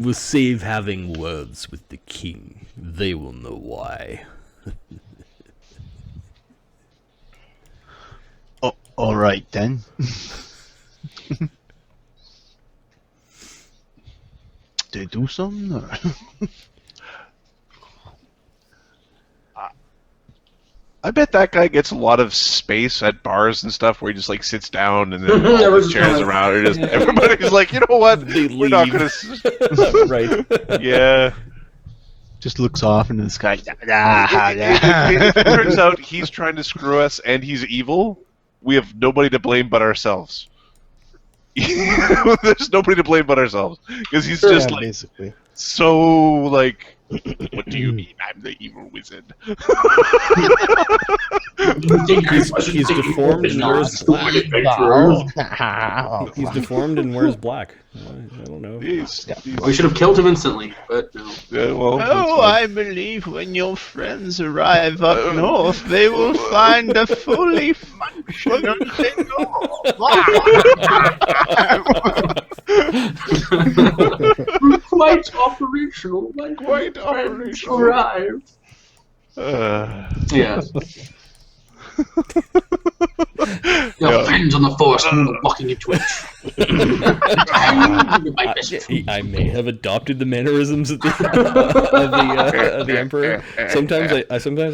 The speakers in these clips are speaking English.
We'll save having words with the king. They will know why. Oh, all right then. They do something? Or? I bet that guy gets a lot of space at bars and stuff where he just like sits down and then all the Everyone's chairs kinda- around and just everybody's like, you know what? They We're not leave. gonna. Right. Yeah. Just looks off into the sky. If it turns out he's trying to screw us and he's evil, we have nobody to blame but ourselves. There's nobody to blame but ourselves because he's just Yeah, like basically. so like. What do you mean? I'm the evil wizard. He's deformed and wears black. He's deformed and wears black. I don't know. We should have killed him instantly, but no. Yeah, well, Oh, I believe when your friends arrive up north, they will find a fully functional Quite operational. Quite operational. Arrive. Yeah. Your friends on the force walking into it. My best friend. I may have adopted the mannerisms of the of the emperor. Sometimes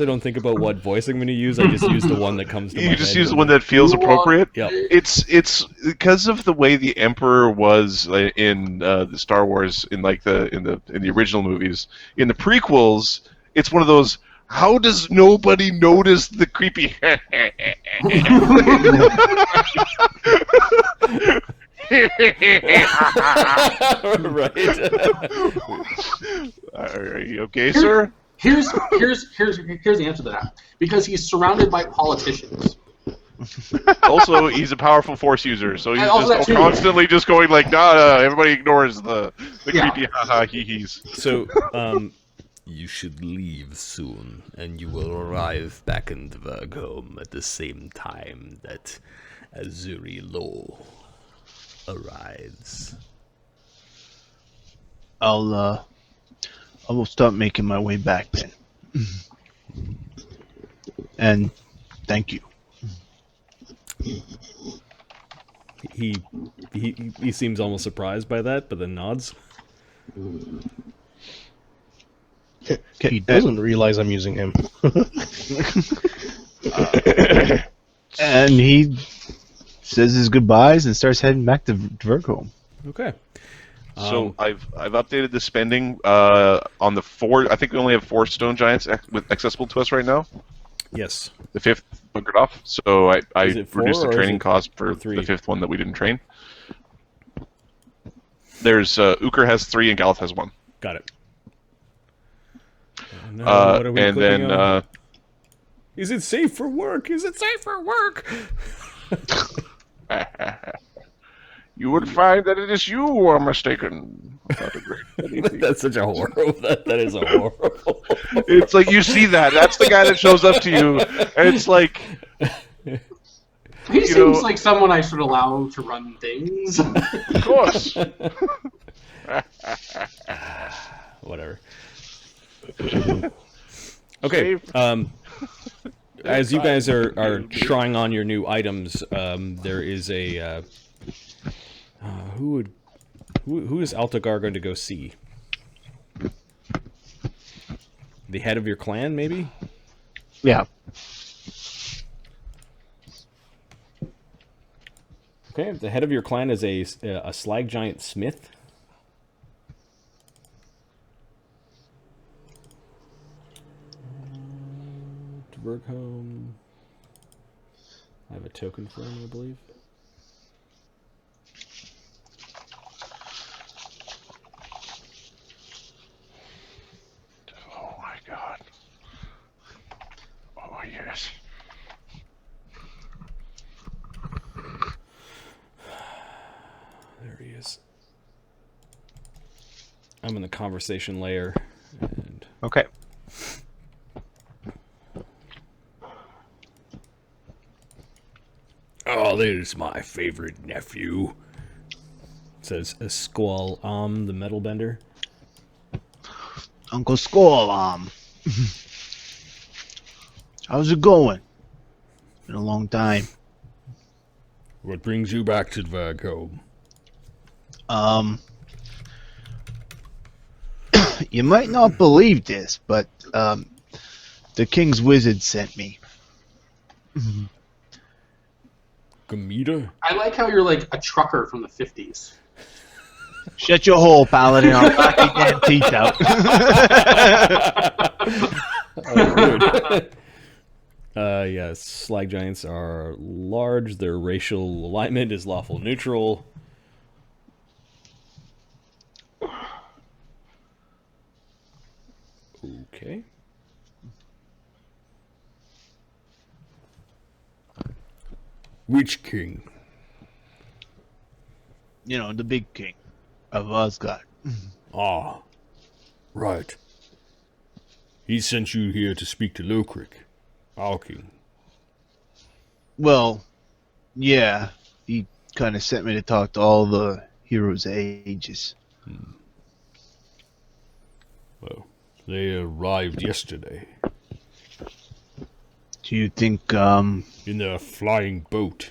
I don't think about what voice I'm going to use. I just use the one that comes to my You just head. use the one that feels appropriate. Yep. It's because of the way the Emperor was in the Star Wars in the original movies. In the prequels, it's one of those. How does nobody notice the creepy? Right. Are you okay, sir? Here's the answer to that. Because he's surrounded by politicians. Also, he's a powerful Force user, so he's And also just that too. constantly just going like, nah, everybody ignores the Yeah. creepy haha hee-hees. So, you should leave soon, and you will arrive back in Dvergholm at the same time that Azuri Lo arrives. I will start making my way back then. And thank you. He seems almost surprised by that, but then nods. He doesn't realize I'm using him. And he says his goodbyes and starts heading back to Dvergholm. Okay. So I've updated the spending on the 4. I think we only have 4 stone giants accessible to us right now. Yes. The 5th bunkered off, so I Is it 4 reduced the or is training it cost for 3? the 5th one that we didn't train. There's Uker has 3 and Galith has 1. Got it. Now, what are we And clicking then on? Is it safe for work? Is it safe for work? you would find that it is you who are mistaken. That's such a horrible. That is a horrible. It's like you see that. That's the guy that shows up to you, and it's like. He seems like someone I should allow to run things. Of course. Whatever. Okay. As you guys are trying on your new items, there is a who is Altagar going to go see? The head of your clan, maybe? Yeah. Okay. The head of your clan is a slag giant smith. Dvergholm. I have a token for him, I believe. Oh my god. Oh yes. There he is. I'm in the conversation layer. And Okay. oh, there's my favorite nephew. Says Esqual the metal bender. Uncle Skull, how's it going? Been a long time. What brings you back to Dvergholm? You might not believe this, but the King's Wizard sent me. Gamita? I like how you're like a trucker from the 50s. Shut your hole, Paladin. I'll knock your damn teeth out. Yes, slag giants are large. Their racial alignment is lawful neutral. Okay. Which king? You know, the big king of Vosgard. Ah, right. He sent you here to speak to Lokrik, our king. Well, yeah, he kind of sent me to talk to all the Heroes of Aegis. Well, they arrived yesterday Do you think, in their flying boat.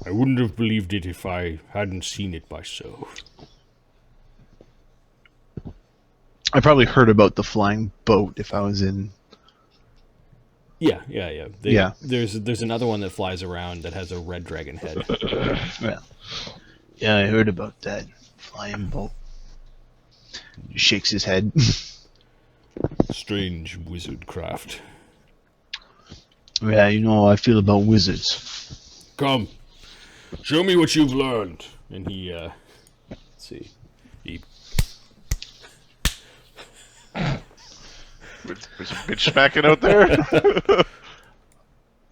I wouldn't have believed it if I hadn't seen it myself. I probably heard about the flying boat if I was in... Yeah. Yeah. There's another one that flies around that has a red dragon head. Well, yeah, I heard about that flying boat. He shakes his head. Strange wizard craft. Yeah, you know how I feel about wizards. Come, show me what you've learned. And he, let's see, he There's a bitch smacking out there.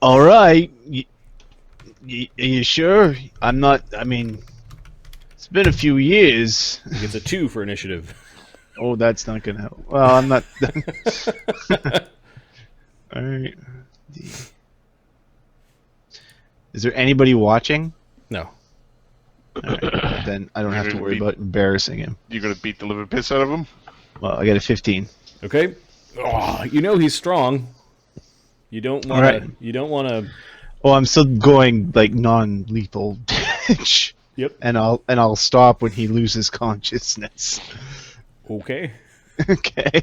All right, are you sure? I'm not. I mean, it's been a few years. gets a 2 for initiative. Oh, that's not gonna help. Well, I'm not. All right. Is there anybody watching? No. All right, then I don't have to worry about embarrassing him. You're gonna beat the living piss out of him. Well, I got a 15. Okay. Oh, you know he's strong. You don't want Alright. to. You don't want to. Oh, I'm still going like non-lethal damage. Yep. And I'll stop when he loses consciousness. Okay. Okay.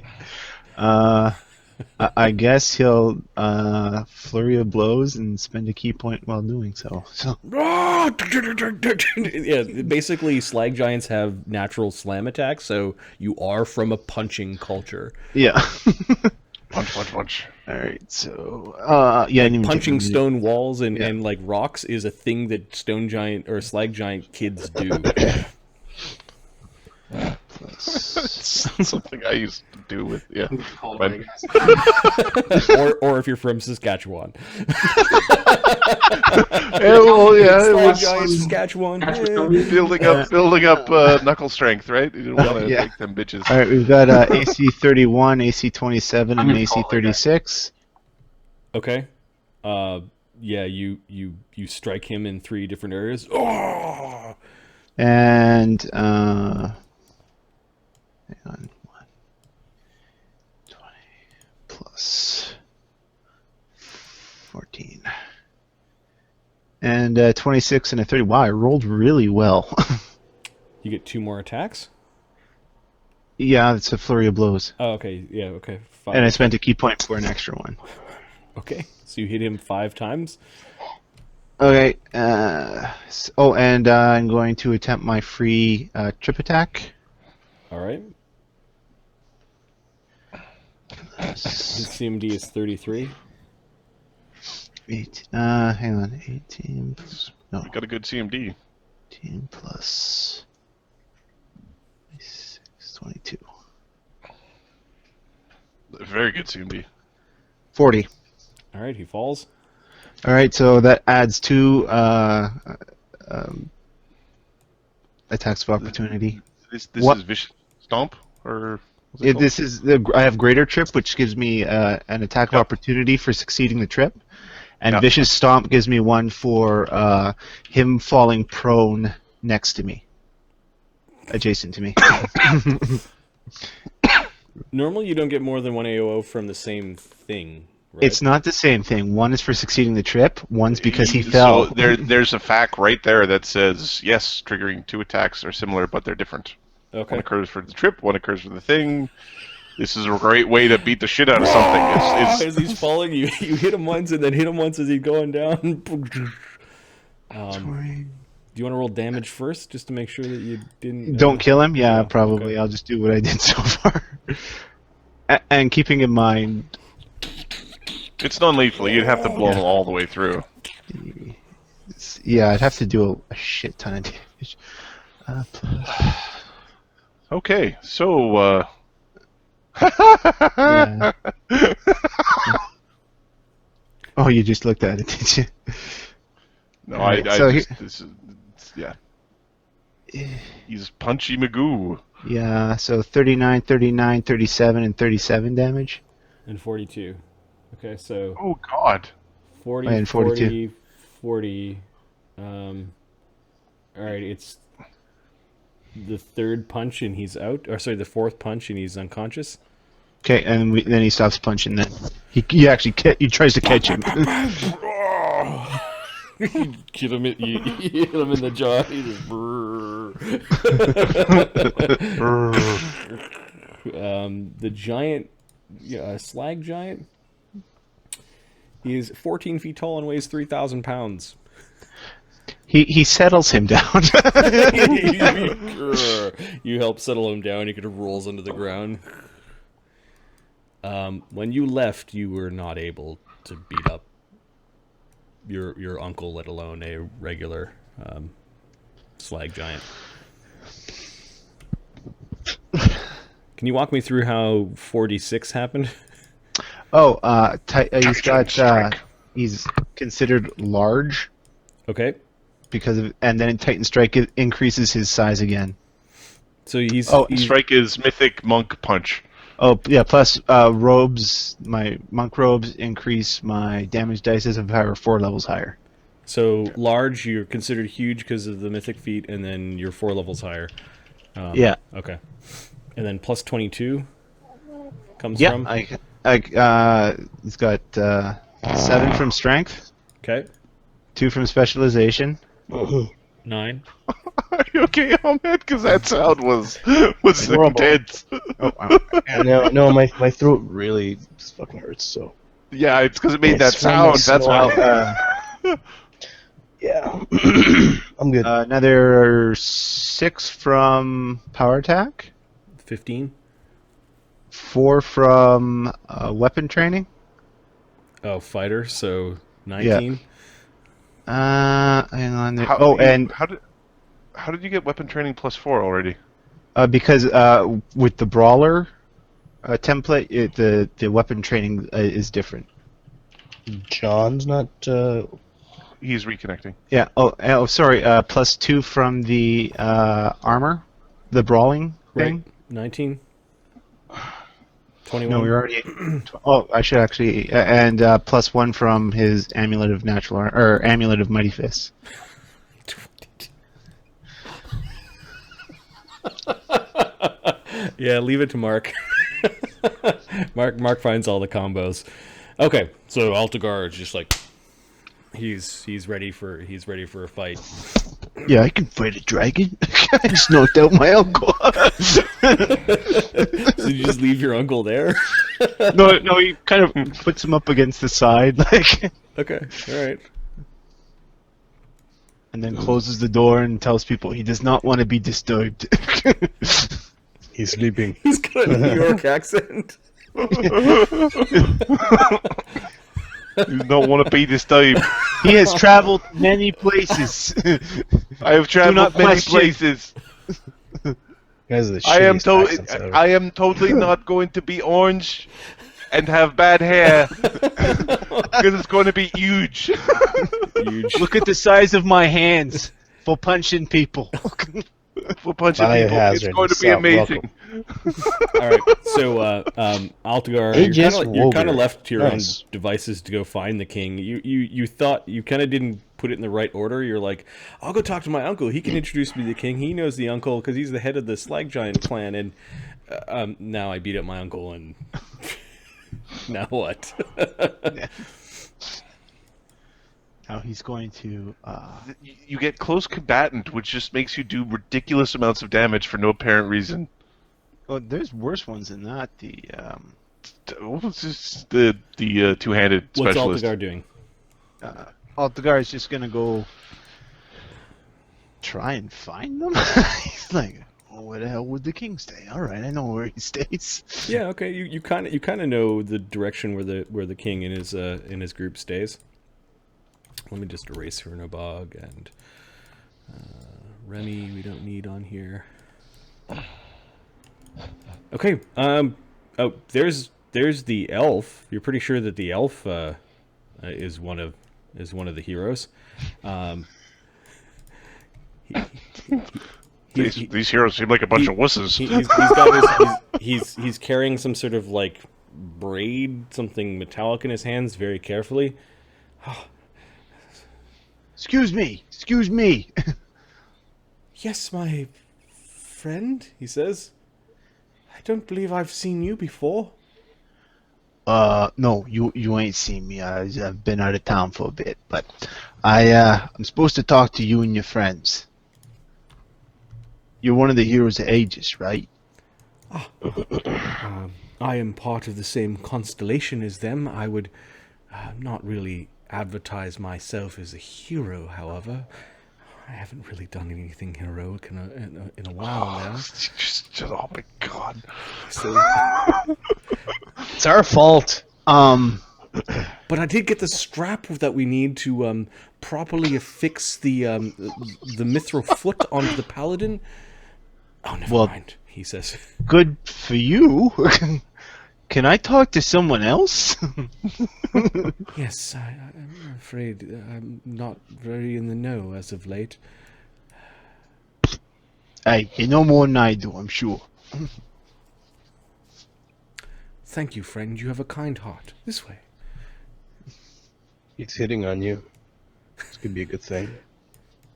I guess he'll flurry of blows and spend a key point while doing so. Yeah, basically, slag giants have natural slam attacks, so you are from a punching culture. Yeah. Punch. All right. So yeah, I didn't even Punching check my stone walls and, Yeah. and like rocks is a thing that stone giant or slag giant kids do. Something I used to do with Called But- Vegas. or if you're from Saskatchewan. well, yeah, it Slag was giant Saskatchewan. building up knuckle strength, right? You didn't want to Yeah. make them bitches. All right, we've got AC 31, AC 27, and AC 36. Okay. Yeah, you strike him in 3 different areas. Oh! And hang on, 20 plus 14, and 26 and a 30. Wow, I rolled really well. You get 2 more attacks? Yeah, it's a flurry of blows, Oh, okay. Yeah, okay. 5. and I spent a key point for an extra one. Okay. So you hit him 5 times. Okay. Oh, and I'm going to attempt my free trip attack. All right. His CMD is 33. Hang on. 18 plus, no, You got a good CMD. 18 plus 6, 22. Very good CMD. 40. All right, he falls. All right, so that adds 2 attacks of opportunity. This What? is vicious stomp or what's it This is I have greater trip, which gives me an attack of Yep. opportunity for succeeding the trip, and Yep. vicious stomp gives me one for him falling prone next to me, adjacent to me. Normally, you don't get more than one AOO from the same thing, right? It's not the same thing. One is for succeeding the trip. One's because he fell. So there's a fact right there that says, yes, triggering 2 attacks are similar, but they're different. Okay. One occurs for the trip, one occurs for the thing. This is a great way to beat the shit out of something. As he's falling, you hit him once, and then hit him once as he's going down. Do you want to roll damage first, just to make sure that you didn't... Don't kill him? Yeah, probably. Okay. I'll just do what I did so far. And keeping in mind... It's non-lethal. You'd have to blow them all the way through. Yeah, I'd have to do a shit ton of damage. Okay, so... Yeah. Oh, you just looked at it, did you? No, Alright, I so just... yeah. He's Punchy Magoo. Yeah, so 39, 39, 37, and 37 damage. And 42. Okay, so... Oh, God. 40, And 42. 40. Alright, it's the third punch and he's out. Or sorry, the fourth punch and he's unconscious. Okay, and then he stops punching. Then he actually he tries to catch him. You hit him in the jaw. He just the giant, slag giant. He is 14 feet tall and weighs 3,000 pounds. He settles him down. You help settle him down. He kind of rolls under the ground. When you left, you were not able to beat up your uncle, let alone a regular slag giant. Can you walk me through how 46 happened? Oh, he's considered large. Okay. And then in Titan Strike it increases his size again. So he's Strike is Mythic Monk Punch. Oh yeah, plus robes. My monk robes increase my damage dice if I were 4 levels higher. So large, you're considered huge because of the mythic feat, and then you're 4 levels higher. Yeah. Okay. And then plus 22 comes from. He's got 7 from strength. Okay. 2 from specialization. 9. Are you okay, Ahmed? Because that sound was Horrible. intense. No, my throat really just fucking hurts. So Yeah, it's because it made that It's when I sound. That's smell, why. yeah, I'm good. Another 6 from power attack. 15. 4 from weapon training. Oh, fighter. So 19. Hang on. How did you get weapon training +4 already? Because with the brawler template, the weapon training is different. John's not. He's reconnecting. Yeah. Oh, sorry. +2 from the armor, the brawling thing. Right. 19. 21. No, we already. Oh, I should actually. And +1 from his amulet of amulet of mighty fists. Yeah, leave it to Mark. Mark finds all the combos. Okay, so Altagar is just like he's ready for a fight. Yeah, I can fight a dragon. I just knocked out my uncle. So you just leave your uncle there? No, he kind of puts him up against the side, like. Okay, all right. And then closes the door and tells people he does not want to be disturbed. He's sleeping. He's got a New York accent. You don't want to be disturbed. He has traveled many places. I have traveled not many question. places. Guys are the I am shittiest accents ever. I am totally not going to be orange and have bad hair because it's going to be huge. Huge. Look at the size of my hands for punching people. For punching people, it's Biohazard, going to be stop, amazing. All right, so Altagar, Aegis you're kind of Woger. left to your Nice. own devices to go find the king. You thought you kind of didn't put it in the right order. You're like, I'll go talk to my uncle. He can introduce me to the king. He knows the uncle because he's the head of the Slag Giant clan. And Now I beat up my uncle, and now what? Now he's going to. You get close combatant, which just makes you do ridiculous amounts of damage for no apparent reason. Oh, there's worse ones than that. What was this? The two-handed What's specialist. Altagar doing? Altagar is just gonna go try and find them. He's like, oh, where the hell would the king stay? All right, I know where he stays. Yeah, okay. You kind of know the direction where the king in his group stays. Let me just erase Hernobog and Remy. We don't need on here. Okay. Oh, there's the elf. You're pretty sure that the elf is one of the heroes. These heroes seem like a bunch of wusses. He's carrying some sort of like braid, something metallic in his hands, very carefully. Excuse me. Yes, my friend, he says. I don't believe I've seen you before. No, you ain't seen me. I've been out of town for a bit, but I'm supposed to talk to you and your friends. You're one of the Heroes of Aegis, right? I am part of the same constellation as them. I would not really advertise myself as a hero, however. I haven't really done anything heroic in a while now. Oh my god. So, It's our fault. but I did get the strap that we need to properly affix the mithril foot onto the paladin. Oh, never mind, he says. Good for you. Can I talk to someone else? Yes, I'm afraid I'm not very in the know as of late. Hey, you know more than I do, I'm sure. Thank you, friend. You have a kind heart. This way. He's hitting on you. This could be a good thing.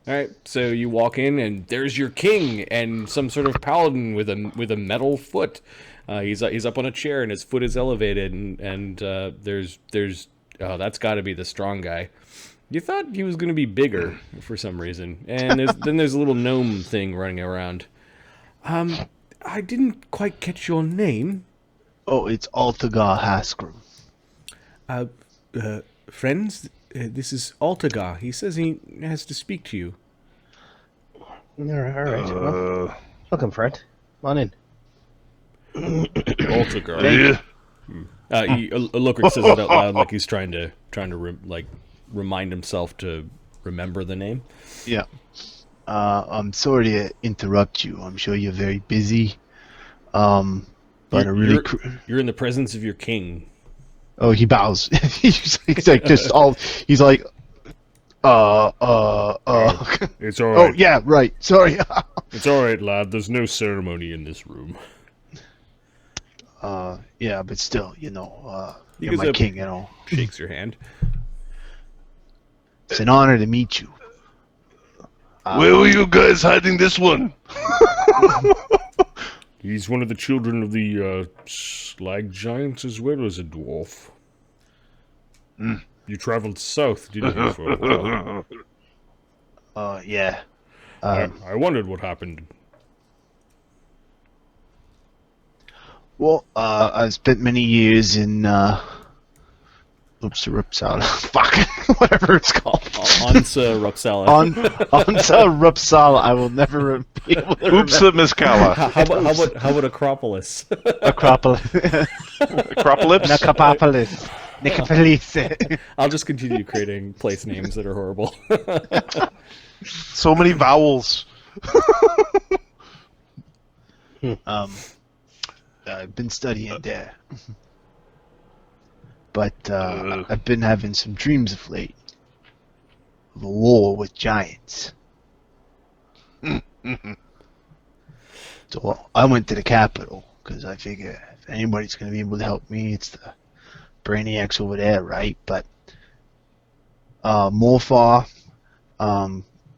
All right, so you walk in, and there's your king and some sort of paladin with a metal foot. He's up on a chair, and his foot is elevated, and there's that's got to be the strong guy. You thought he was going to be bigger for some reason, and then there's a little gnome thing running around. I didn't quite catch your name. Oh, it's Altagar Haskell. Friends, this is Altagar. He says he has to speak to you. All right. Well, welcome, friend. Come on in. Altagar. Ulrich says it out loud, like he's trying to remind himself to remember the name. Yeah. I'm sorry to interrupt you. I'm sure you're very busy. But you're in the presence of your king. Oh, he bows. he's like just all. He's like, It's all right. Oh yeah, right. Sorry. It's all right, lad. There's no ceremony in this room. Yeah, but still, you're goes my up, king. Shakes your hand. It's an honor to meet you. Where were you guys hiding this one? He's one of the children of the slag giants as well as a dwarf. You traveled south, didn't you, for a while? Yeah. I wondered what happened. Well, I spent many years in Uppsala. Fuck, whatever it's called. Ansa Rupsala. Ansa Rupsala. I will never be able to remember. Oopsa Miskala. How about Acropolis? Acropolis. Acropolis? Nicopolis. Nicopolis. I'll just continue creating place names that are horrible. So many vowels. I've been studying there. But I've been having some dreams of late. Of a war with giants. So I went to the capital, because I figure if anybody's going to be able to help me, it's the brainiacs over there, right? But Morfar,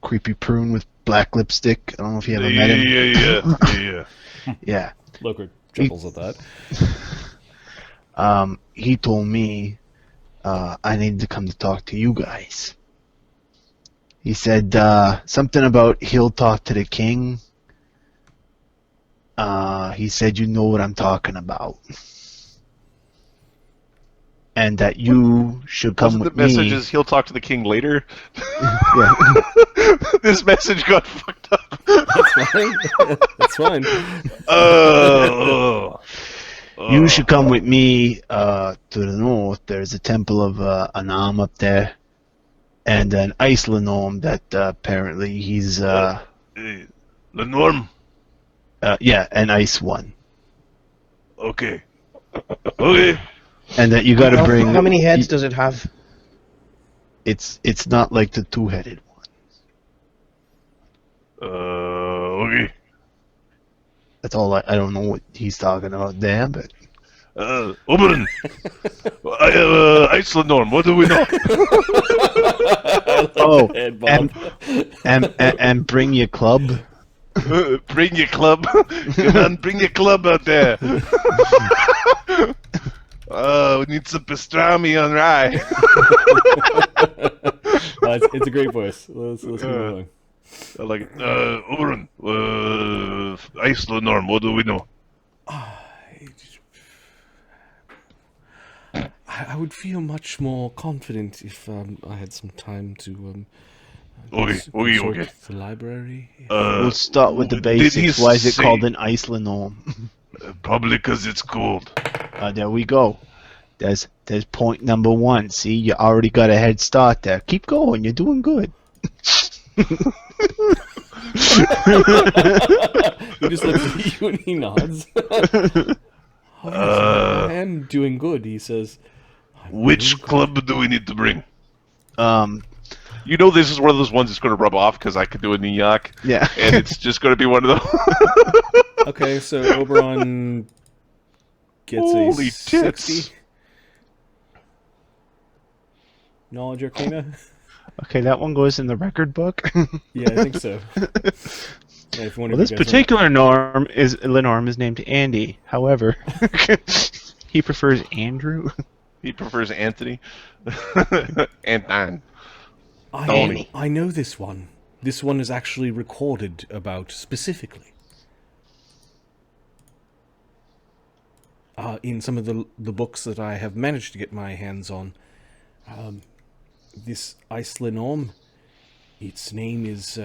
creepy prune with black lipstick. I don't know if you ever met him. Yeah. Yeah. Look, chuckles at that. He told me I needed to come to talk to you guys. He said something about he'll talk to the king. He said you know what I'm talking about. And that you should come Wasn't with the message me. is he'll talk to the king later? Yeah. This message got fucked up. That's fine. That's fine. You should come with me to the north. There's a temple of Anam up there. And an Iceland gnome that apparently he's... The norm? yeah, an ice one. Okay. Okay. And that you gotta bring... How many heads does it have? It's not like the two-headed one. Okay. That's all I don't know what he's talking about there, but... Oberon! Iceland norm, what do we know? Oh, Head bob. and bring your club. Bring your club. Come on, bring your club out there. We need some pastrami on rye. It's a great voice. Let's keep going. I like it. Oberon, Iceland norm, what do we know? I would feel much more confident if I had some time to Okay. consult the library. We'll start with the did he basics. Why is it say- called an Iceland gnome? Probably because it's cold. There we go. There's point number one. See, you already got a head start there. Keep going. You're doing good. He just looks at you and he nods. Oh, yes, I am doing good, he says. Which club do we need to bring? You know this is one of those ones that's going to rub off because I could do a Niyok, Yeah. and it's just going to be one of those. Okay, so Oberon gets Holy a tits. 60. Knowledge Arcana? Okay, that one goes in the record book. Yeah, I think so. Yeah, if one of Well, this you guys particular Lenorm is named Andy. However, he prefers Andrew. He prefers Anthony. Anton. I know this one. This one is actually recorded about specifically. In some of the books that I have managed to get my hands on. This Iceland, its name is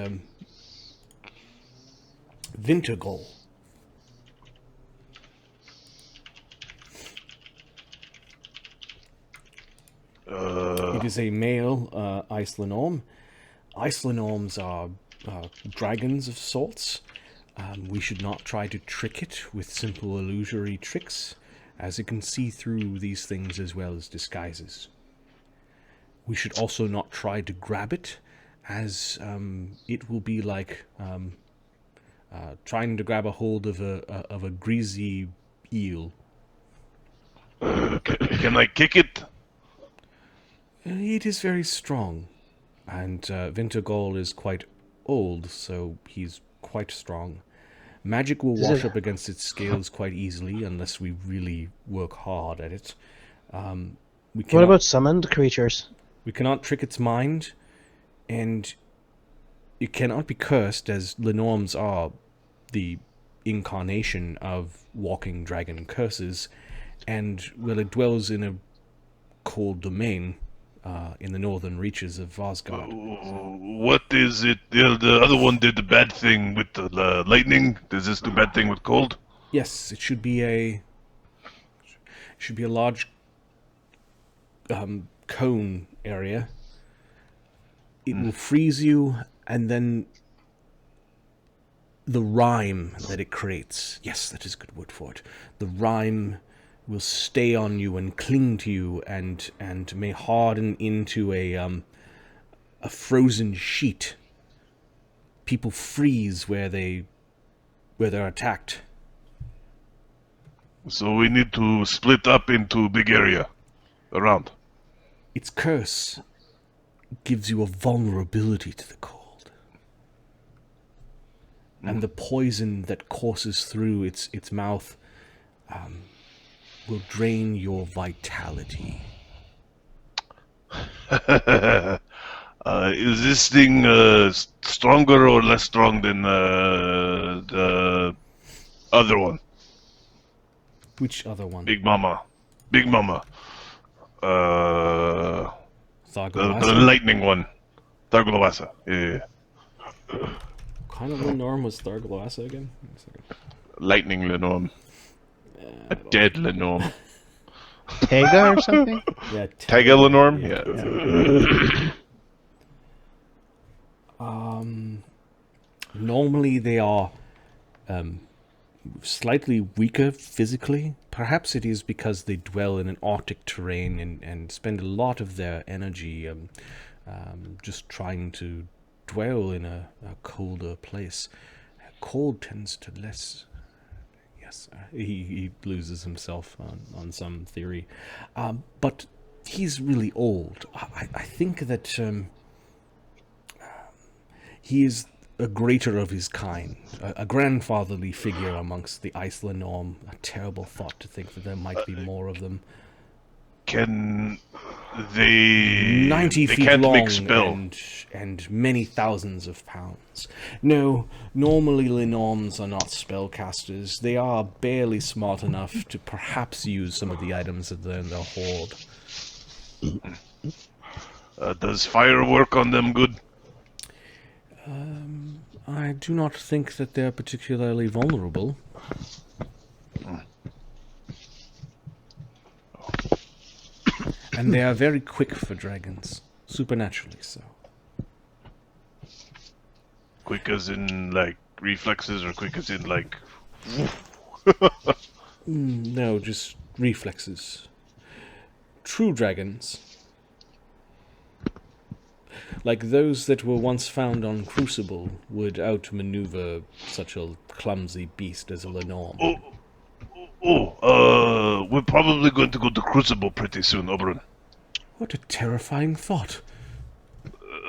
Wintergol. It is a male Iceland. Iceland are dragons of sorts. We should not try to trick it with simple illusory tricks, as it can see through these things as well as disguises. We should also not try to grab it, as it will be like trying to grab a hold of a greasy eel. Can I kick it? It is very strong, and Wintergol is quite old, so he's quite strong. Magic will wash up against its scales quite easily, unless we really work hard at it. What about summoned creatures? We cannot trick its mind, and it cannot be cursed, as Lenorms are the incarnation of walking dragon curses, and, well, it dwells in a cold domain in the northern reaches of Vosgard. What is it? The other one did the bad thing with the lightning. Does this do bad thing with cold? Yes, it should be a large cone area. It will freeze you, and then the rime that it creates, yes, that is a good word for it, the rime will stay on you and cling to you, and may harden into a frozen sheet. People freeze where they're attacked. So we need to split up into big area around. Its curse gives you a vulnerability to the cold. And the poison that courses through its mouth will drain your vitality. Is this thing stronger or less strong than the other one? Which other one? Big Mama. The Thargoasa? lightning one. Thargoasa. Yeah. What kind of Lenorm was Thargoasa again? One second. Lightning Lenorm. A dead Lenorm. Tega or something? Yeah, Tega Lenorm? Yeah. Normally they are slightly weaker physically. Perhaps it is because they dwell in an Arctic terrain and spend a lot of their energy just trying to dwell in a colder place. Cold tends to less... Yes, he loses himself on some theory. But he's really old. I think that he is a greater of his kind, a grandfatherly figure amongst the Iceland Norm. A terrible thought to think that there might be more of them. Can they... 90 they feet can't long make spell. and many thousands of pounds. No, normally Lenorms are not spellcasters. They are barely smart enough to perhaps use some of the items that are in their hoard. Does fire work on them good? I do not think that they're particularly vulnerable. And they are very quick for dragons. Supernaturally so. Quick as in, like, reflexes, or quick as in, like... No, just reflexes. True dragons, like those that were once found on Crucible, would outmaneuver such a clumsy beast as a Lenorm. We're probably going to go to Crucible pretty soon, Oberon. What a terrifying thought.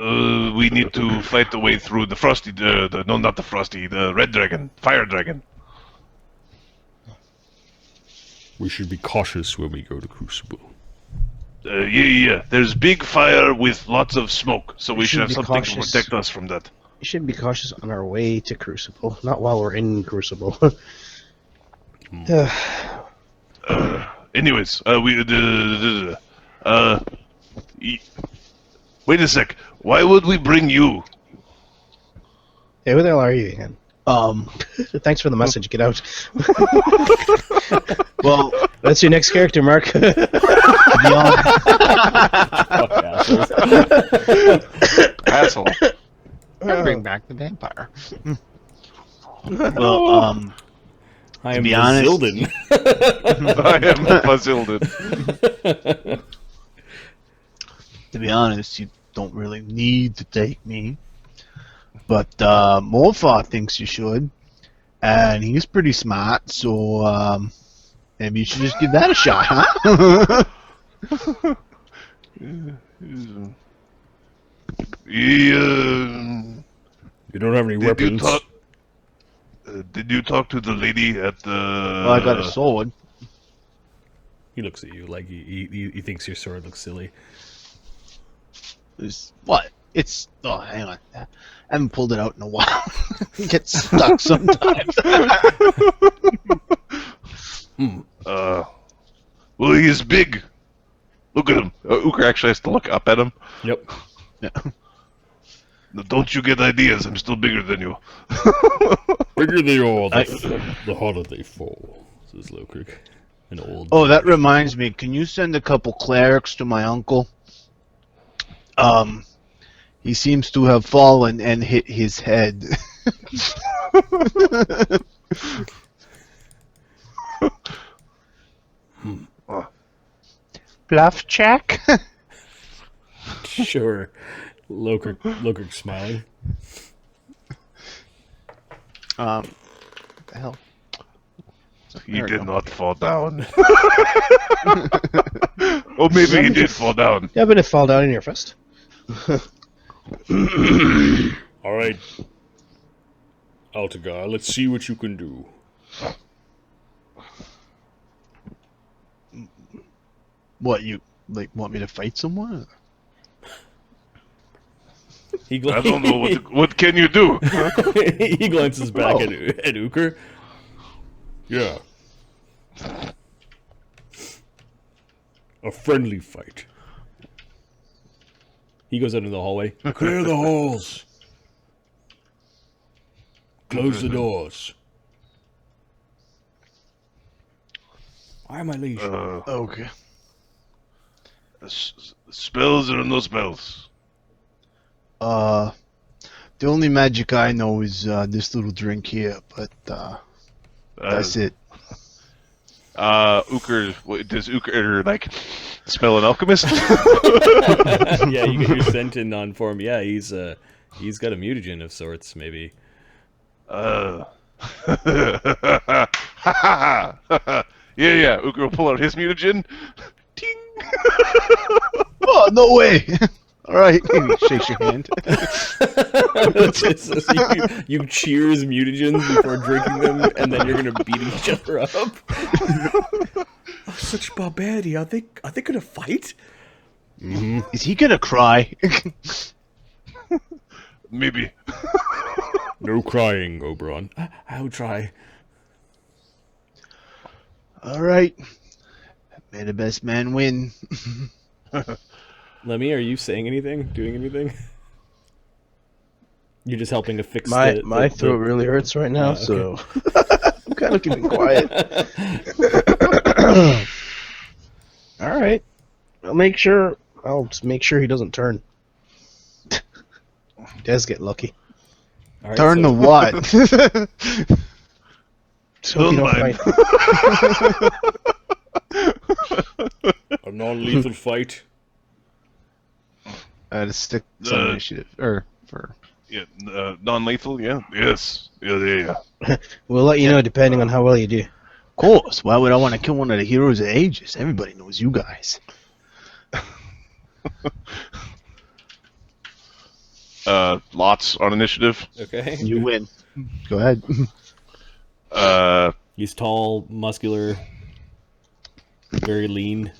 We need to fight the way through the Frosty, the Red Dragon, Fire Dragon. We should be cautious when we go to Crucible. Yeah. There's big fire with lots of smoke, so we should have be something to cautious. protect us from that. We should be cautious on our way to Crucible, not while we're in Crucible. Anyways, wait a sec. Why would we bring you? Hey, who the hell are you again? Thanks for the message. Get out. Well, That's your next character, Mark. to be honest, Asshole. bring back the vampire. Well, I am be honest- Zildin. I am Bazildin. to be honest, you don't really need to take me. But Morfar thinks you should, and he's pretty smart, so maybe you should just give that a shot, huh? You don't have any Did weapons. you talk? Did you talk to the lady at the? Well, I got a sword. He looks at you like he thinks your sword looks silly. What? It's... Oh, hang on. I haven't pulled it out in a while. It gets stuck sometimes. Well, he's big. Look at him. Uker actually has to look up at him. Yep. Yeah. Now, don't you get ideas? I'm still bigger than you. Bigger they are, the harder they fall, says Lokirk. An old. Oh, that reminds me. Can you send a couple clerics to my uncle? He seems to have fallen and hit his head. Bluff check? Sure. Lokirk smiling. What the hell? He There we did go. not fall down. Oh, maybe he did fall down. Yeah, but it fall down in your fist. All right, Altagar, let's see what you can do. What, you want me to fight someone? He I don't know what can you do. he glances back at Uker. Yeah. A friendly fight. He goes out into the hallway. Clear the halls. Close the doors. Why am I liege? Okay. Spells or no spells? The only magic I know is this little drink here, but that's it. Does Uker like smell an alchemist? Yeah, you get your scent in on for him. Yeah, he's got a mutagen of sorts, maybe. Yeah. Uker will pull out his mutagen. Ting. Oh, no way! Alright, he shakes your hand. So you cheers mutagens before drinking them, and then you're gonna beat each other up. Oh, such barbarity! Are they gonna fight? Mm-hmm. Is he gonna cry? Maybe. No crying, Oberon. I'll try. Alright. May the best man win. Lemmy, are you saying anything? Doing anything? You're just helping to fix My throat really hurts right now, okay. so I'm kind of keeping quiet. All right, I'll just make sure he doesn't turn. Does get lucky. All right, Turn so- to what? So you don't mind. fight. A non-lethal fight. To stick some initiative. Yeah, non-lethal. Yeah. Yes. Yeah. We'll let you know depending on how well you do. Of course. Why would I want to kill one of the Heroes of Aegis? Everybody knows you guys. Lots on initiative. Okay. You win. Go ahead. He's tall, muscular, very lean.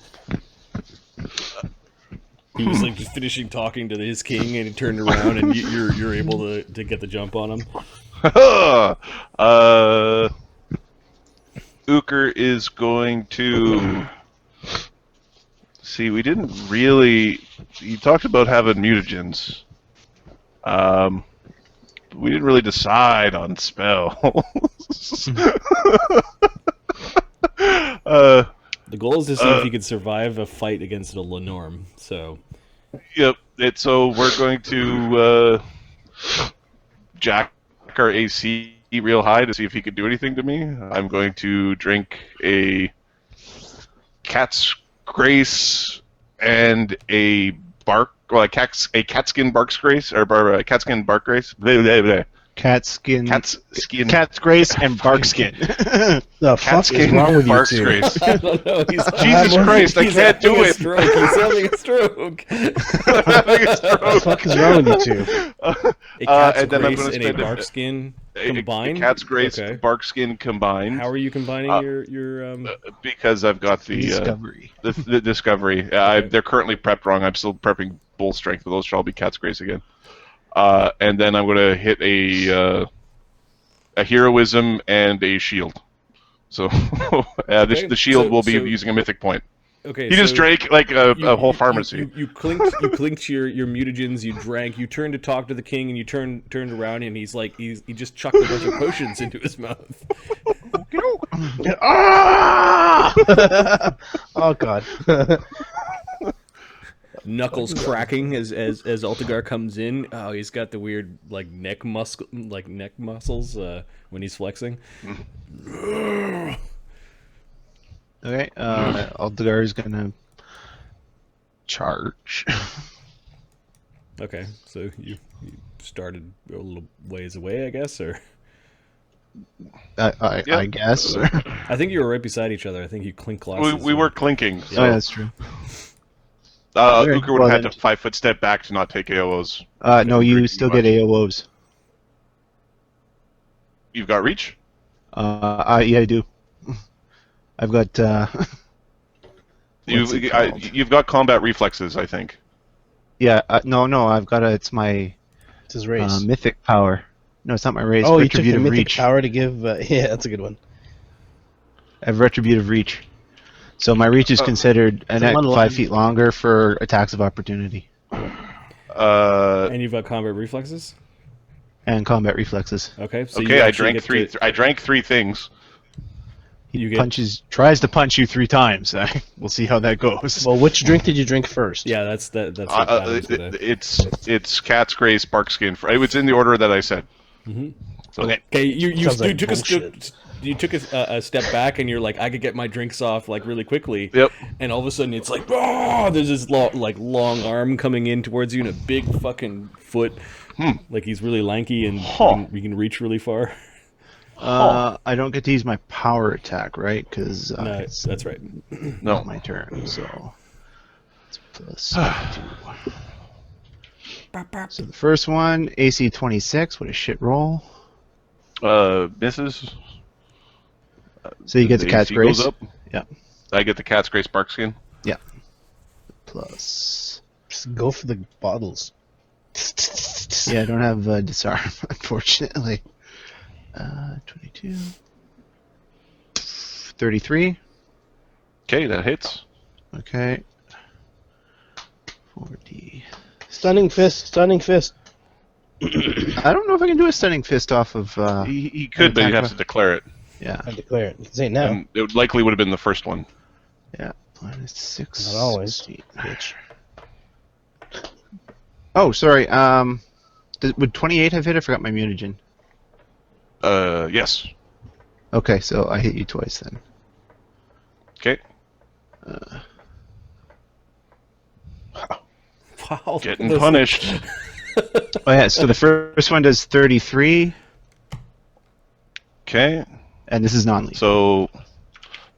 He was like just finishing talking to his king, and he turned around, and you're able to get the jump on him. Uker is going to see. We didn't really. You talked about having mutagens. We didn't really decide on spells. The goal is to see if he could survive a fight against a Lenorm. So, Yep. So we're going to jack our AC real high to see if he could do anything to me. I'm going to drink a cat's grace and a catskin bark's grace or catskin bark grace. Blah, blah, blah. Cat's grace and bark skin. The fuck is wrong with you bark's two? grace. I don't know. Jesus Christ, I he's can't do having a it. stroke. He's having a stroke. The fuck is wrong with you two? A cat's and then I'm grace gonna and a spend bark skin combined. A cat's grace, Okay. bark skin combined. How are you combining your Because I've got the Discovery. the discovery. They're currently prepped wrong. I'm still prepping bull strength, but those shall be cat's grace again. And then I'm going to hit a heroism and a shield. So Okay, the shield will be so- using a mythic point. Okay, He just drank like a whole pharmacy. You clinked your mutagens. You drank. You turned to talk to the king, and you turned around, and he just chucked a bunch of potions into his mouth. Ah! Oh god. Knuckles cracking as Altagar comes in. Oh, he's got the weird neck muscles when he's flexing. Okay, Altagar is gonna charge. Okay, so you started a little ways away, I guess, or I guess. I think you were right beside each other. I think you clink glasses. We were clinking. So. Oh, that's true. Uker would Well, have had then- to 5 foot step back to not take AOs. No, you still get AOs. You've got reach? Yeah, I do. I've got You've got combat reflexes, I think. Yeah, no, I've got it's my It's his race. mythic power. No, it's not my race. Oh, you took the retributive mythic reach. power to give. Yeah, that's a good one. I have retributive reach. So my reach is considered It's a 5 feet longer for attacks of opportunity And you've got combat reflexes. and combat reflexes. Okay. So Okay, you I actually drank get three. to- I drank 3 things. You get- Tries to punch you 3 times. We'll see how that goes. Well, which drink did you drink first? Yeah, that's what Adam's gonna- It's Cat's Gray Sparkskin. It's in the order that I said. Okay. Okay, you Sounds like took bullshit. you took a step back and you're like, I could get my drinks off like really quickly. Yep. And all of a sudden it's like, oh, there's this long arm coming in towards you and a big fucking foot. Like he's really lanky and you can reach really far. I don't get to use my power attack, right? Because No, it's that's right. No. not my turn. So it's plus 2. So the first one, AC 26. What a shit roll. Misses. So you get the cat's AC grace. goes up. Yeah. I get the Cat's Gray Sparkskin. Plus. Just go for the bottles. Yeah, I don't have disarm, unfortunately. 22. 33. Okay, that hits. Okay. 40. Stunning fist. Stunning fist. I don't know if I can do a stunning fist off of. He could, but he'd have to declare it. Yeah. I declare it. You can say it now. And it likely would have been the first one. Yeah. Minus 6. Not always. 16. Oh, sorry. Would 28 have hit? I forgot my mutagen. Yes. Okay, so I hit you twice then. Okay. Wow. Getting those- punished. Oh yeah, so the first one does 33, Okay. and this is non-lethal. So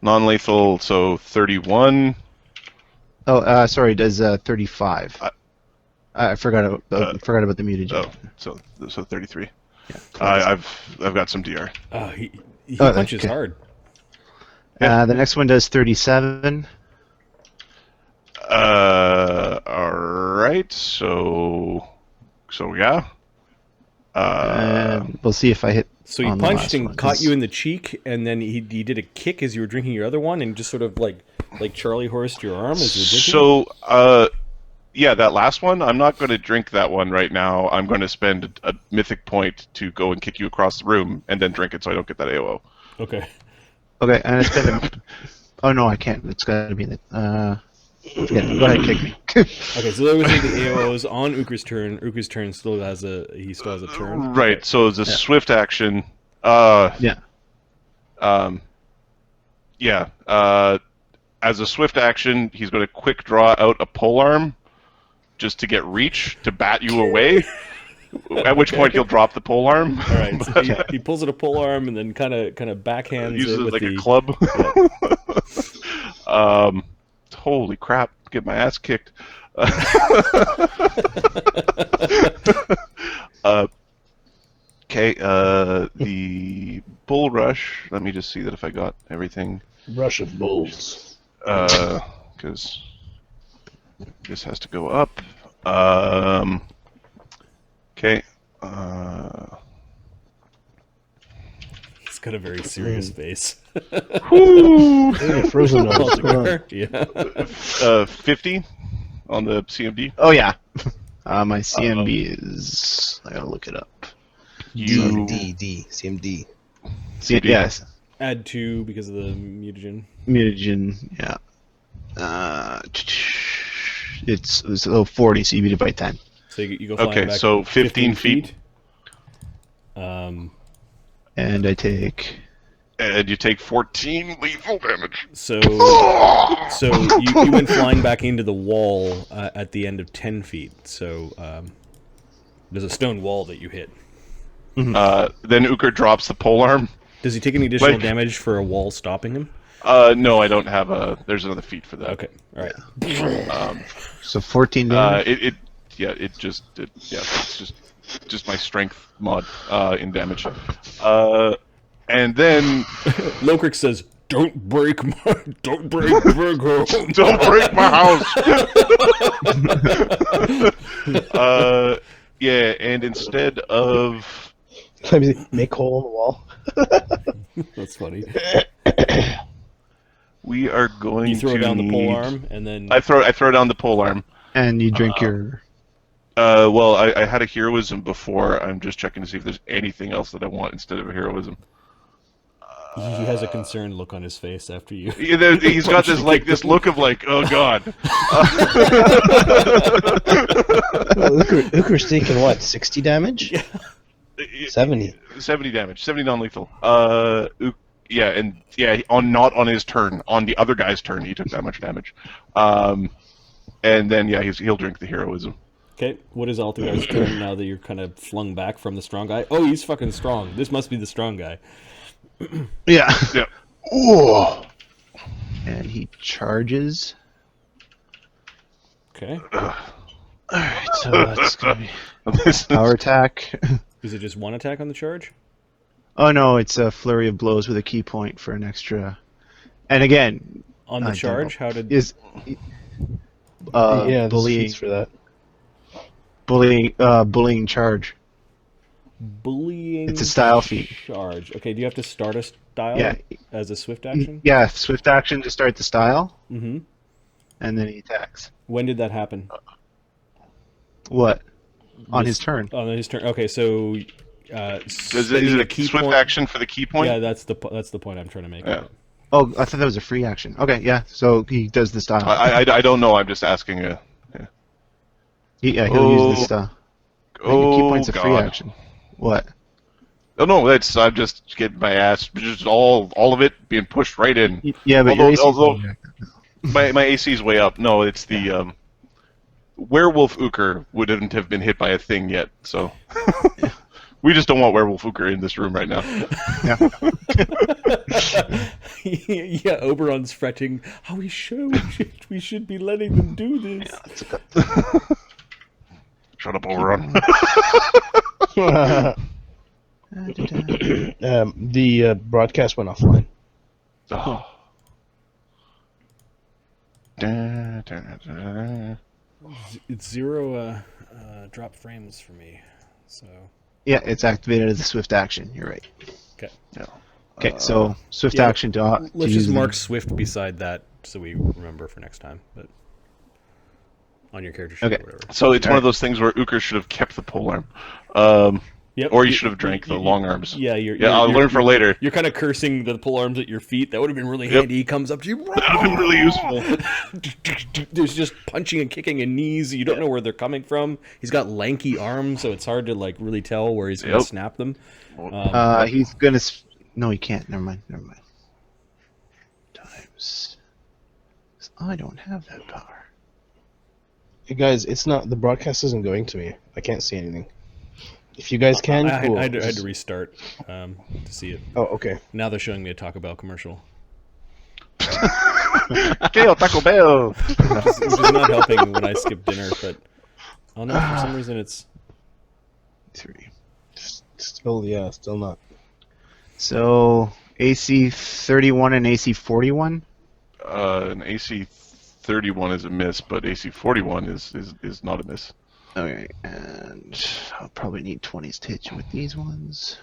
non-lethal. So 31. Oh, sorry, does 35. I forgot about the mutagen. Oh, so 33. Yeah. I've got some DR. He Oh, punches okay. hard. The next one does 37. All right. So yeah. We'll see if I hit. So he on the punched last and one. caught you in the cheek, and then he did a kick as you were drinking your other one, and just sort of like Charlie horsed your arm as you were drinking. So yeah, that last one. I'm not going to drink that one right now. I'm going to spend a mythic point to go and kick you across the room, and then drink it so I don't get that AOO. Okay. Okay, and it's gonna. Oh no, I can't. It's got to be the. Forget it. Go ahead, kick me. Okay, so those are the AOs on Ukr's turn. Ukr's turn still has a turn. Right. So it's a swift action. Yeah. Yeah. As a swift action, he's going to quick draw out a polearm just to get reach to bat you away. At which point he'll drop the polearm. All right, so he pulls it a pole arm and then kind of backhands Uses it it with like the a club. Holy crap! Get my ass kicked. Okay. The bull rush. Let me just see that if I got everything. Rush of bulls. Because this has to go up. Okay. He's got a very serious face. Whoo! Frozen nose. What's going on? Yeah. 50 on the CMD. Oh yeah. My CMB is. I gotta look it up. CMD. Yes. Add 2 because of the mutagen. Mutagen. Yeah. It's 40, so you beat it by 10. So you go flying Okay, back so 15 feet. And I take. And you take 14 lethal damage. So you went flying back into the wall at the end of 10 feet. So there's a stone wall that you hit. Then Ukr drops the polearm. Does he take any additional Like- damage for a wall stopping him? No, I don't have a. There's another feat for that. Okay, all right. So 14 damage. It's just my strength mod in damage. And then Lokrik says, Don't break my home. Don't break my house. Yeah, and instead of Let me make a hole in the wall. That's funny. we are going You throw to down the pole need- arm, and then I throw down the pole arm. And you drink your. Well, I had a heroism before. I'm just checking to see if there's anything else that I want instead of a heroism. he has a concerned look on his face after you. Yeah, he's got this this look of like, oh god. Ukr's taking what? 60 damage? 70. 70 damage, 70 non-lethal. Yeah, and yeah, not on his turn, on the other guy's turn, he took that much damage. And then yeah, he'll drink the heroism. Okay, what is Altagar's turn now that you're kind of flung back from the strong guy? Oh, he's fucking strong. This must be the strong guy. Yeah. Yeah. Ooh. And he charges. Okay. Alright, so that's gonna be power attack. Is it just one attack on the charge? Oh no, it's a flurry of blows with a key point for an extra. And again, On the I don't charge? know. How did... Is Yeah, there's bullying feats for that. bullying charge. Bullying... It's a style feat. Charge. Okay, do you have to start a style Yeah. as a swift action? Yeah, swift action to start the style, Mm-hmm. and then he attacks. When did that happen? What? On This- his turn. On his turn. Okay, so... Is it spending a swift action for the key point? Yeah, that's the point I'm trying to make. Yeah. Oh, I thought that was a free action. Okay, yeah. So he does the style. I don't know. I'm just asking. He'll use the style. I think a key Oh point's a free god. action. What? Oh no, I'm just getting my ass. Just all of it being pushed right in. Yeah, but your AC 's Although- going back. My AC's way up. No, it's the werewolf Uker wouldn't have been hit by a thing yet. So we just don't want werewolf Uker in this room right now. Yeah, Oberon's fretting. How we should be letting them do this. Shut up, Oberon. The broadcast went offline. Oh. It's zero drop frames for me. So Yeah, it's activated as a swift action. You're right. okay. Okay, so swift yeah, action to Let's use just the- mark Swift beside that so we remember for next time. But on your character sheet Okay. or whatever. So it's one of those things where Uker should have kept the pole arm. Yep. Or you should have drank the long arms. Yeah, I'll learn for later. You're kind of cursing the pole arms at your feet. That would have been really handy. He comes up to you. That would have been really useful. There's just punching and kicking and knees. You don't know where they're coming from. He's got lanky arms, so it's hard to like really tell where he's going to Yep. snap them. He's gonna. No, he can't. Never mind. Times. I don't have that power. Hey guys, it's not the broadcast isn't going to me. I can't see anything. If you guys can, I cool. had to restart to see it. Oh, okay. Now they're showing me a Taco Bell commercial, Okay, Taco Bell. which is not helping when I skip dinner. But oh no, for some reason it's 3. Still not. So AC 31 and AC 41. An AC 31 is a miss, but AC 41 is not a miss. Okay, and I'll probably need 20s to hit you with these ones.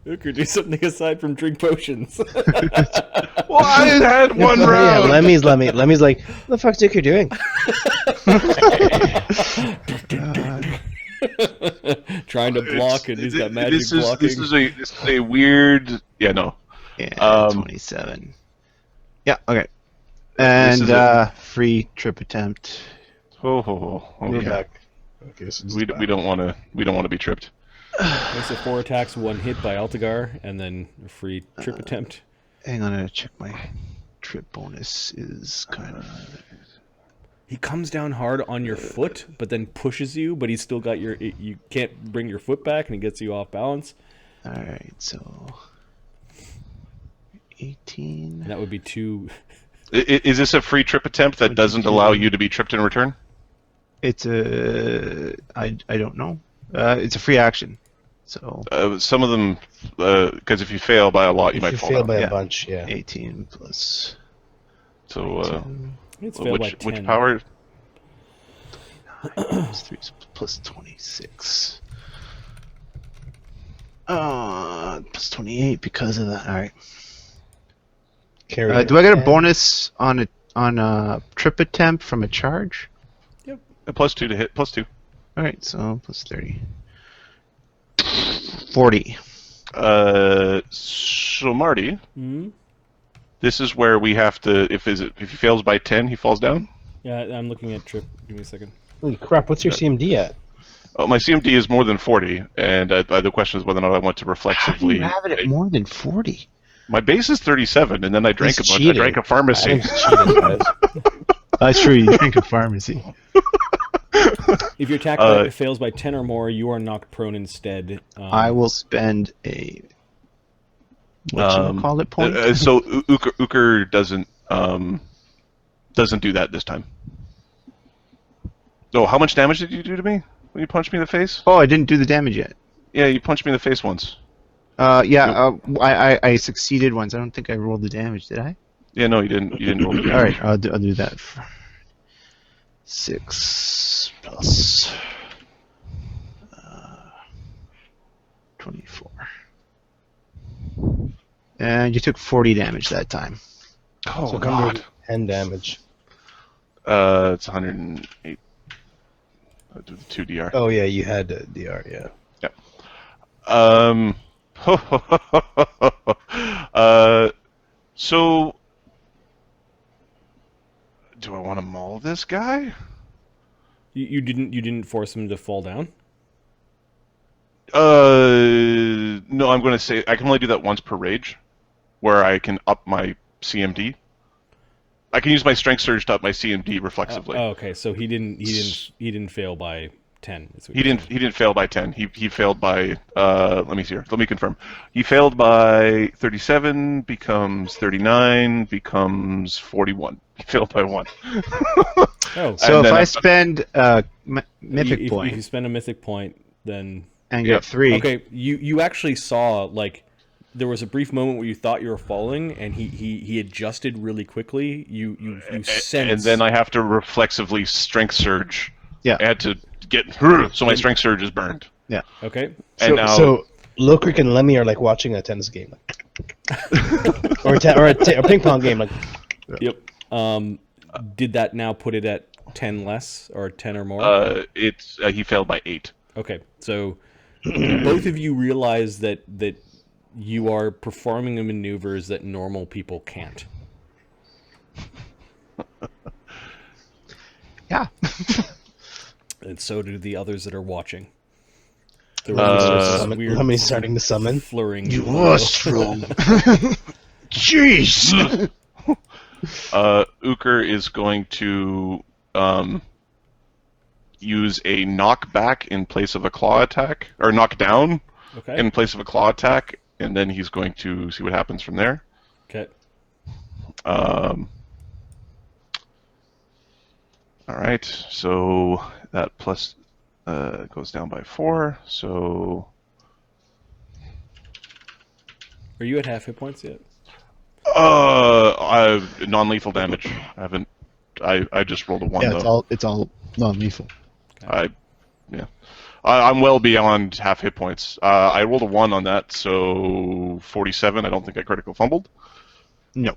Uker, do something aside from drink potions. Well, I had one Yeah, round. Lemmy's like, what the fuck's Dicker doing? Trying to block, and he's got magic this is, blocking. This is a weird. Yeah, no. Yeah, 27. Yeah, okay. And is a- free trip attempt. Oh, We're okay. back. Okay, so We don't want to be tripped. Okay, so 4 attacks, 1 hit by Altagar, and then a free trip attempt. Hang on, I'm gonna check my trip bonus is kind of. He comes down hard on your foot, but then pushes you, but he's still got you can't bring your foot back, and he gets you off balance. Alright, so. 18. And that would be 2. Is this a free trip attempt that doesn't allow you to be tripped in return? It's a. I don't know. It's a free action. So Some of them, because if you fail by a lot, you If might you fall fail down. by Yeah. a bunch, yeah. 18 plus. So, 22, It's failed by 10. which power? plus 3 plus 26. Plus 28 because of that. All right. Carry Do I get a and- bonus on a trip attempt from a charge? Plus 2 to hit. Plus 2. All right, so plus 30. 40. So Marty, Hmm? this is where we have to. If he fails by 10, he falls down. Yeah, I'm looking at Trip. Give me a second. Holy crap, what's your CMD at? Oh, my CMD is more than 40, and the question is whether or not I want to How do reflexively. you have it at more than 40? My base is 37, and then I drank He's a bunch. cheating. I drank a pharmacy. Adam's cheating, guys. That's true. You drink a pharmacy. If your attack fails by 10 or more, you are knocked prone instead. I will spend a call it point. So Uker doesn't do that this time. Oh, how much damage did you do to me when you punched me in the face? Oh, I didn't do the damage yet. Yeah, you punched me in the face once. I succeeded once. I don't think I rolled the damage, did I? Yeah, no, you didn't. You didn't roll the damage. All right, I'll do that. 6 plus 24. And you took 40 damage that time. Oh So God. 110 damage. It's 108. I'll do the 2 DR. Oh yeah, you had DR, yeah. So, do I want to maul this guy? You didn't force him to fall down? No, I'm going to say I can only do that once per rage, where I can up my CMD. I can use my strength surge to up my CMD reflexively. Oh, okay, so he didn't fail by 10. is what He you're didn't. He didn't fail by 10. He failed by. Let me see here. Let me confirm. He failed by 37. Becomes 39. Becomes 41. He failed by 1. saying. Oh, So And if then I I- spend mythic if point you spend a mythic point, then and Yep. get 3, okay. You actually saw like there was a brief moment where you thought you were falling, and he adjusted really quickly. You sense, And then I have to reflexively strength surge. Yeah. I had to get so my strength surge is burned. okay. And now So Lokrik and Lemmy are like watching a tennis game, or a ping pong game, like. Yep. Did that now put it at 10 less or 10 or more? he failed by 8. Okay, so both of you realize that you are performing the maneuvers that normal people can't. yeah. And so do the others that are watching. The Lemmy's starting to summon. flurrying. You are strong. Jeez. Uker is going to use a knockback in place of a claw attack, or knockdown Okay. in place of a claw attack, and then he's going to see what happens from there. Okay. All right, so that plus goes down by 4. So Are you at half hit points yet? non-lethal damage. I haven't. I just rolled a 1 Yeah, though. it's all non-lethal. I'm well beyond half hit points. I rolled a 1 on that, so 47. I don't think I critical fumbled. No.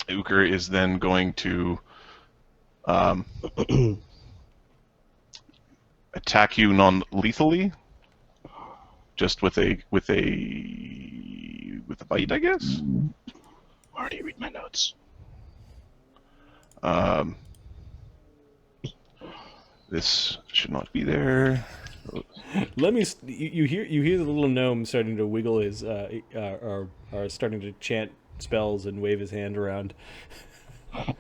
Uker is then going to attack you non-lethally, just with a bite, I guess. Marty, read my notes. This should not be there. You hear the little gnome starting to wiggle his or starting to chant spells and wave his hand around. How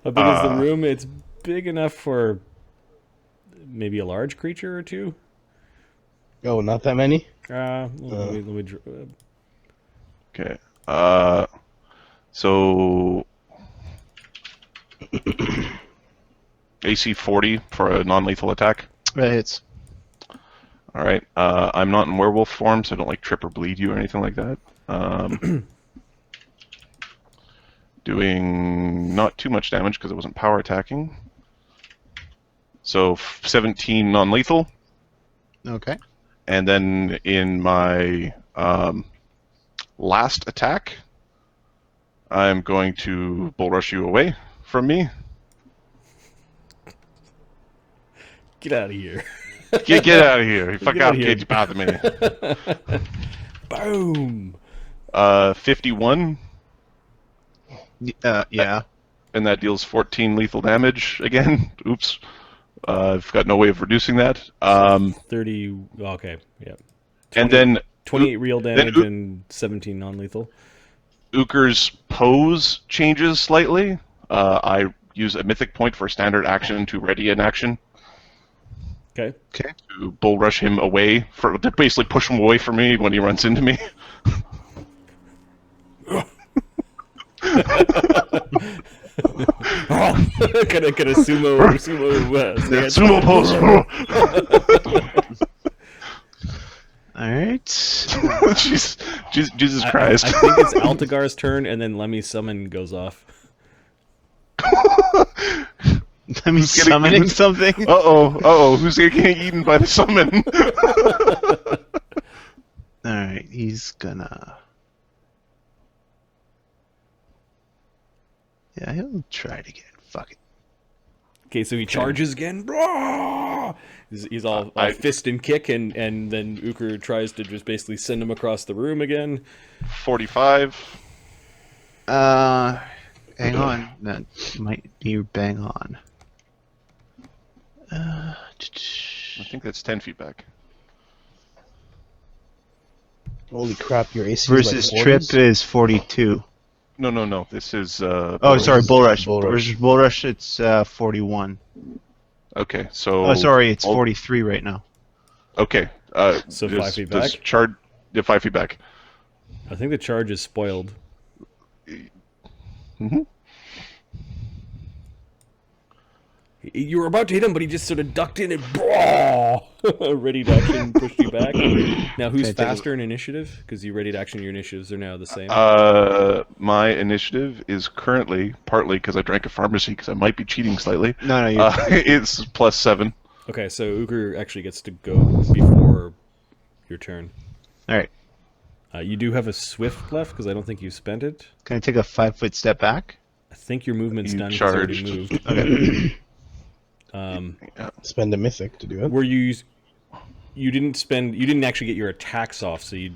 big is the room? It's big enough for maybe a large creature or two. Oh, not that many? Okay. So AC 40 for a non-lethal attack. That hits. All right. I'm not in werewolf form, so I don't like trip or bleed you or anything like that. Doing not too much damage because it wasn't power attacking. So 17 non-lethal. Okay. And then in my last attack, I'm going to bull rush you away from me. Get out of here. Get out of here. You fuck out, kid. You bother me. Boom. 51. Yeah. And that deals 14 lethal damage again. Oops. I've got no way of reducing that. 30. Okay. Yeah. 20, and then 28 real damage and 17 non-lethal. Uker's pose changes slightly. I use a mythic point for a standard action to ready an action. Okay. Okay. To bull rush him away, to basically push him away from me when he runs into me. Kind of sumo Sumo pose. All right. Jesus Christ. I think it's Altagar's turn, and then Lemmy's summon goes off. Let me summoning something. Uh-oh. Who's getting eaten by the summon? All right. He's gonna. Yeah, he'll try it again. Fuck it. Okay, so he charges again. He's all fist and kick, and then Uker tries to just basically send him across the room again. 45. Hang on. That might be bang on. I think that's 10 feet back. Holy crap, your AC Versus is trip is 42. No. This is. Sorry, Bull Rush. Bull Rush. Versus Bull Rush, it's 41. Okay, so. Oh, sorry, it's 43 right now. Okay. So 5 feet back? Yeah, 5 feet back. I think the charge is spoiled. Mm-hmm. You were about to hit him, but he just sort of ducked in and ready to action pushed you back. Now, who's faster in initiative? Because you ready to action, your initiatives are now the same. My initiative is currently, partly because I drank a pharmacy, because I might be cheating slightly. No, you're... it's +7. Okay, so Uker actually gets to go before your turn. All right. You do have a swift left, because I don't think you spent it. Can I take a 5-foot step back? I think your movement's You done because you already charged. moved. Okay. Spend a mythic to do it. Where you didn't actually get your attacks off, so you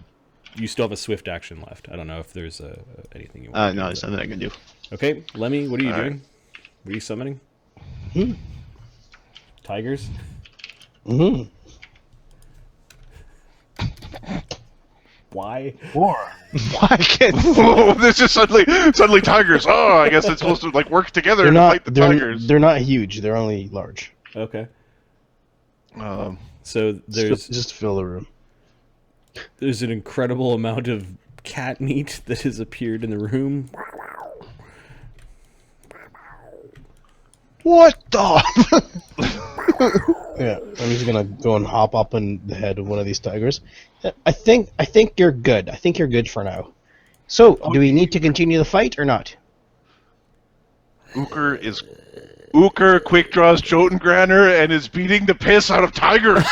still have a swift action left. I don't know if there's anything you want to do. No, there's nothing I can do. Okay, Lemmy, what are you All doing? What are you summoning? Tigers? Mm-hmm. Why? Why can't... Oh, this is suddenly tigers. Oh, I guess it's supposed to work together to fight the tigers. They're not huge. They're only large. Okay. Um, So there's Just fill the room. there's an incredible amount of cat meat that has appeared in the room. What the... Yeah, I'm just gonna go and hop up on the head of one of these tigers. I think you're good. I think you're good for now. So, do we need to continue the fight or not? Uker quick draws Jotengranner and is beating the piss out of tigers.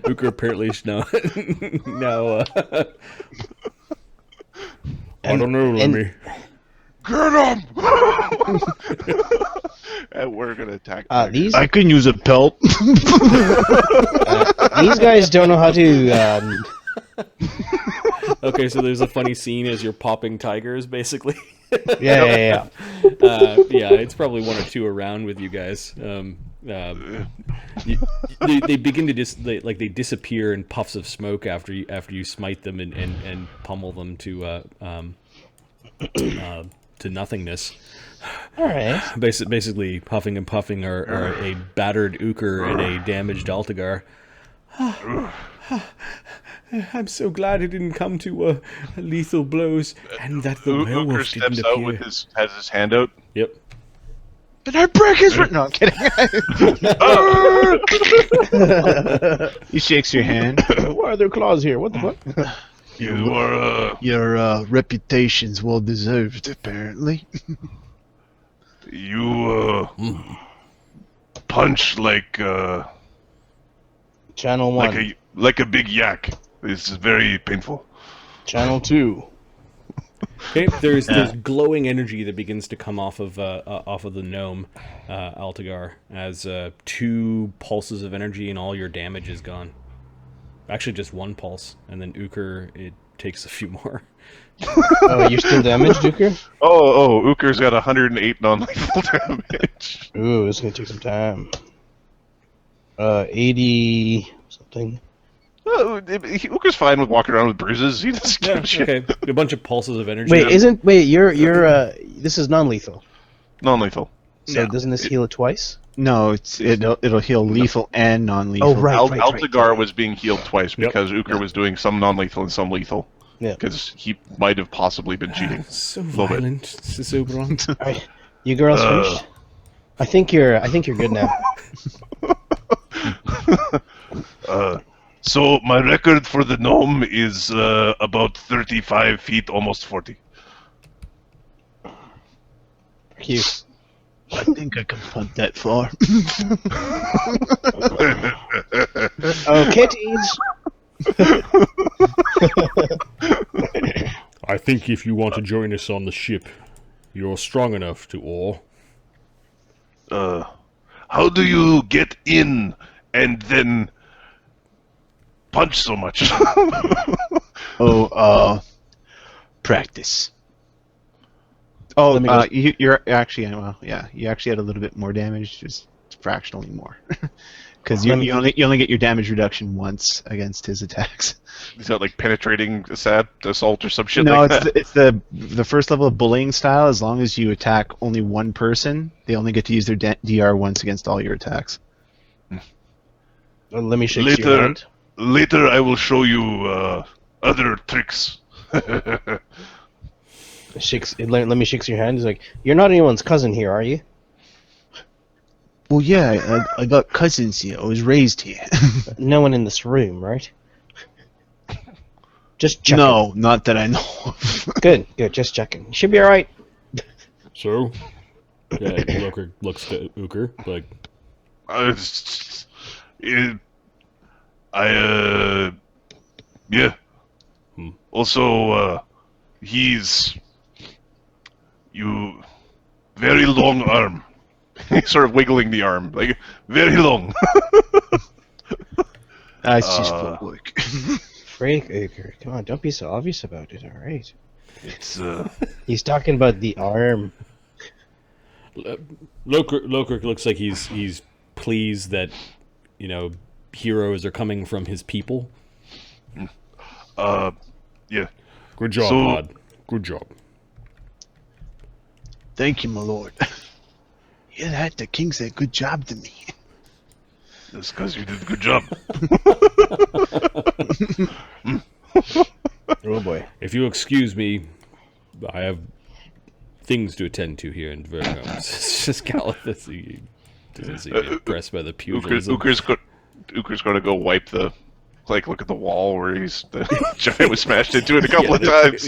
Uker apparently now. I don't know, Lemmy. Get him! And we're gonna attack. These I can use a pelt. these guys don't know how to. Okay, so there's a funny scene as you're popping tigers, basically. Yeah. Yeah, it's probably one or two around with you guys. They begin to they disappear in puffs of smoke after you smite them and pummel them to nothingness. All right. Basically, huffing and puffing are I'm so glad it didn't come to lethal blows, and that the Uker werewolf steps didn't out appear. with has his hand out. Yep. Did I break his No, I'm kidding. He shakes your hand. Why are there claws here? What the fuck? You are Your reputation's well deserved, apparently. you punch like Channel 1. like a big yak. This is very painful. Channel 2. Okay, there's glowing energy that begins to come off of the gnome, Altagar, as 2 pulses of energy and all your damage is gone. Actually, just 1 pulse, and then Uker, it takes a few more. Oh, you're still damaged, Uker? Uker's got 108 non-lethal damage. Ooh, this is gonna take some time. 80 something. Uker's fine with walking around with bruises. He doesn't give a shit. Okay, a bunch of pulses of energy. You're this is non-lethal. Non-lethal. So doesn't this heal it twice? No, it'll heal lethal and non-lethal. Oh, right. Altagar was being healed twice because Uker was doing some non-lethal and some lethal. Yeah. Because he might have possibly been cheating. So Little bit. violent, Oberon. Alright, you girls finished? I think you're good now. So my record for the gnome is about 35 feet, almost 40. Cute. I think I can punt that far. Oh, kitties! I think if you want to join us on the ship, you're strong enough to oar. How do you get in and then punch so much? Practice. Let me go- You're actually, you actually had a little bit more damage, just fractionally more. Because you only get your damage reduction once against his attacks. Is that like penetrating assault or some shit No, like that? it's the first level of bullying style. As long as you attack only one person, they only get to use their DR once against all your attacks. Let me shake your hand. Later I will show you other tricks. Let me shake your hand. He's like, you're not anyone's cousin here, are you? Well, yeah, I got cousins here. I was raised here. No one in this room, right? Just checking. No, not that I know of. Good, just checking. Should be alright. So, yeah, Loker looks to Uker, like, yeah. Also, he's very long arm. He's sort of wiggling the arm, like very long. It's just footwork. Frank Uker, come on, don't be so obvious about it, alright? It's He's talking about the arm. Loker looks like he's pleased that, heroes are coming from his people. yeah. Good job, Pod. Good job. Thank you, my lord. Hear that? The king said good job to me. That's because you did a good job. Oh boy. If you'll excuse me, I have things to attend to here in Virgo. It's just Galithus. He doesn't seem impressed by the pugilism. Uker's going to go wipe look at the wall where the giant was smashed into it a couple of times.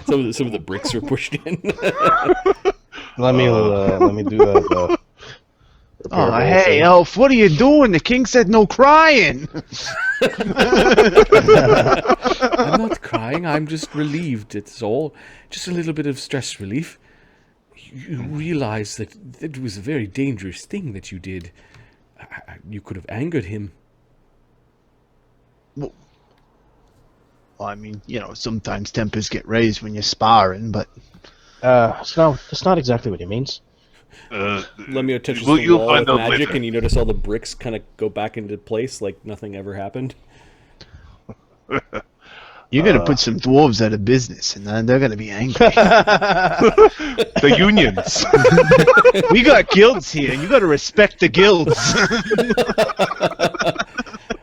Some of the bricks were pushed in. Let me do that. Oh, hey, Elf, what are you doing? The king said no crying. I'm not crying. I'm just relieved. It's all just a little bit of stress relief. You realize that it was a very dangerous thing that you did. You could have angered him. Well, I mean, sometimes tempers get raised when you're sparring, but that's not exactly what he means. Lemmy-O touches Well, the you'll wall find with out magic, later. and you notice all the bricks kind of go back into place like nothing ever happened. you're gonna put some dwarves out of business, and then they're gonna be angry. The unions. We got guilds here, and you gotta respect the guilds.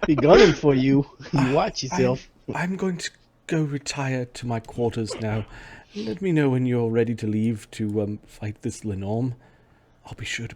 He gunning for you. You watch yourself. I'm going to go retire to my quarters now. Let me know when you're ready to leave to fight this Lenorm. I'll be sure to